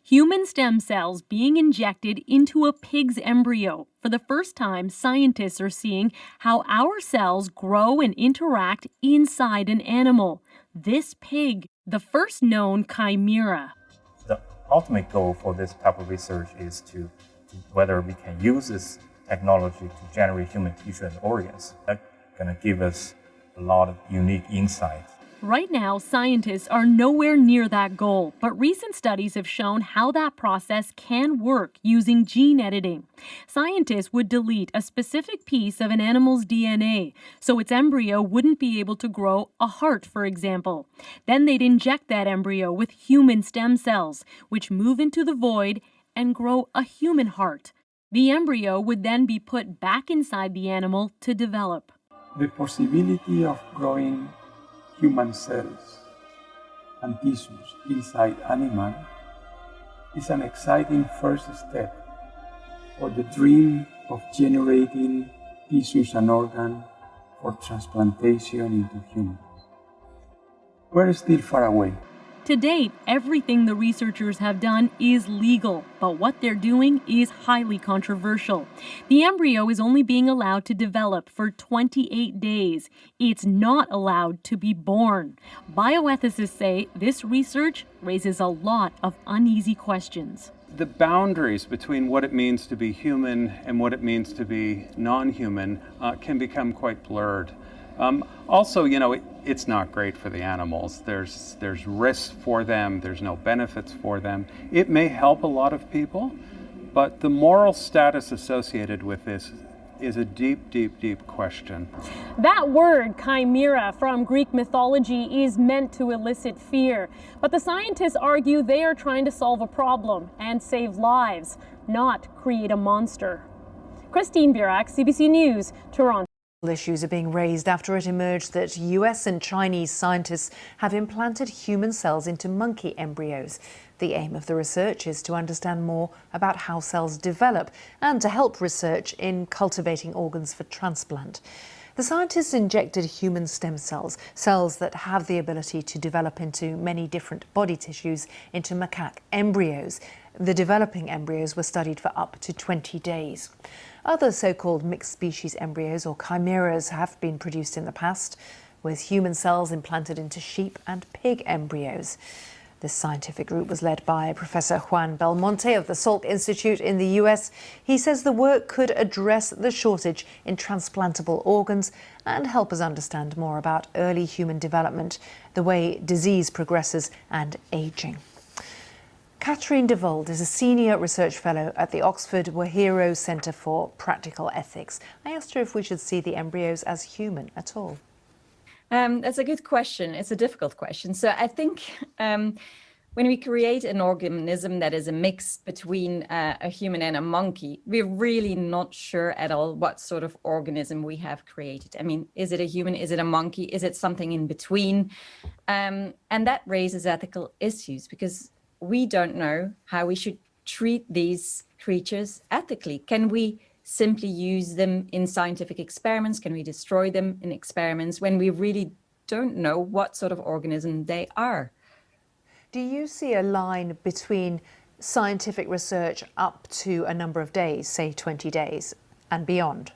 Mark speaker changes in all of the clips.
Speaker 1: Human stem cells being injected into a pig's embryo. For the first time, scientists are seeing how our cells grow and interact inside an animal. This pig, the first known chimera.
Speaker 2: The ultimate goal for this type of research is to whether we can use this technology to generate human tissue and organs. That's going to give us a lot of unique insights.
Speaker 1: Right now, scientists are nowhere near that goal, but recent studies have shown how that process can work using gene editing. Scientists would delete a specific piece of an animal's DNA, so its embryo wouldn't be able to grow a heart, for example. Then they'd inject that embryo with human stem cells, which move into the void and grow a human heart. The embryo would then be put back inside the animal to develop.
Speaker 3: The possibility of growing human cells and tissues inside animals is an exciting first step for the dream of generating tissues and organs for transplantation into humans. We're still far away.
Speaker 1: To date, everything the researchers have done is legal, but what they're doing is highly controversial. The embryo is only being allowed to develop for 28 days. It's not allowed to be born. Bioethicists say this research raises a lot of uneasy questions.
Speaker 4: The boundaries between what it means to be human and what it means to be non-human can become quite blurred. Also, it's not great for the animals. There's risks for them. There's no benefits for them. It may help a lot of people, but the moral status associated with this is a deep, deep, deep question.
Speaker 1: That word, chimera, from Greek mythology is meant to elicit fear. But the scientists argue they are trying to solve a problem and save lives, not create a monster. Christine Burak, CBC News, Toronto.
Speaker 5: Issues are being raised after it emerged that US and Chinese scientists have implanted human cells into monkey embryos. The aim of the research is to understand more about how cells develop and to help research in cultivating organs for transplant. The scientists injected human stem cells, cells that have the ability to develop into many different body tissues, into macaque embryos. The developing embryos were studied for up to 20 days. Other so-called mixed species embryos, or chimeras, have been produced in the past, with human cells implanted into sheep and pig embryos. This scientific group was led by Professor Juan Belmonte of the Salk Institute in the US. He says the work could address the shortage in transplantable organs and help us understand more about early human development, the way disease progresses, and ageing. Catherine de Volde is a senior research fellow at the Oxford Wahiro Centre for Practical Ethics. I asked her if we should see the embryos as human at all.
Speaker 6: That's a good question. It's a difficult question. So I think when we create an organism that is a mix between a human and a monkey, we're really not sure at all what sort of organism we have created. I mean, is it a human? Is it a monkey? Is it something in between? And that raises ethical issues because we don't know how we should treat these creatures ethically. Can we simply use them in scientific experiments? Can we destroy them in experiments when we really don't know what sort of organism they are?
Speaker 5: Do you see a line between scientific research up to a number of days, say 20 days, and beyond?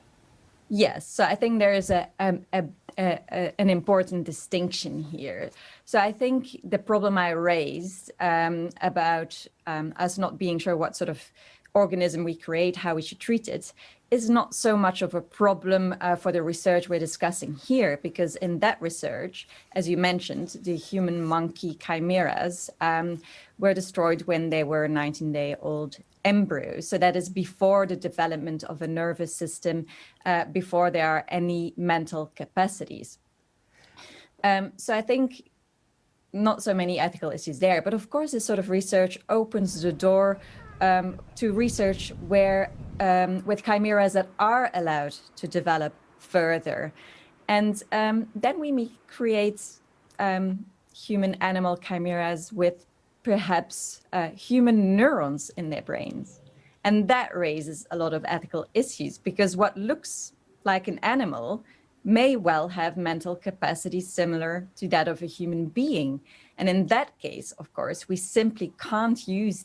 Speaker 6: Yes, so I think there is an important distinction here. So I think the problem I raised about us not being sure what sort of organism we create, how we should treat it, is not so much of a problem for the research we're discussing here, because in that research, as you mentioned, the human monkey chimeras were destroyed when they were 19-day-old embryos. So that is before the development of a nervous system, before there are any mental capacities. So I think not so many ethical issues there, but of course this sort of research opens the door to research where with chimeras that are allowed to develop further. And then we may create human-animal chimeras with perhaps human neurons in their brains. And that raises a lot of ethical issues because what looks like an animal may well have mental capacity similar to that of a human being. And in that case, of course, we simply can't use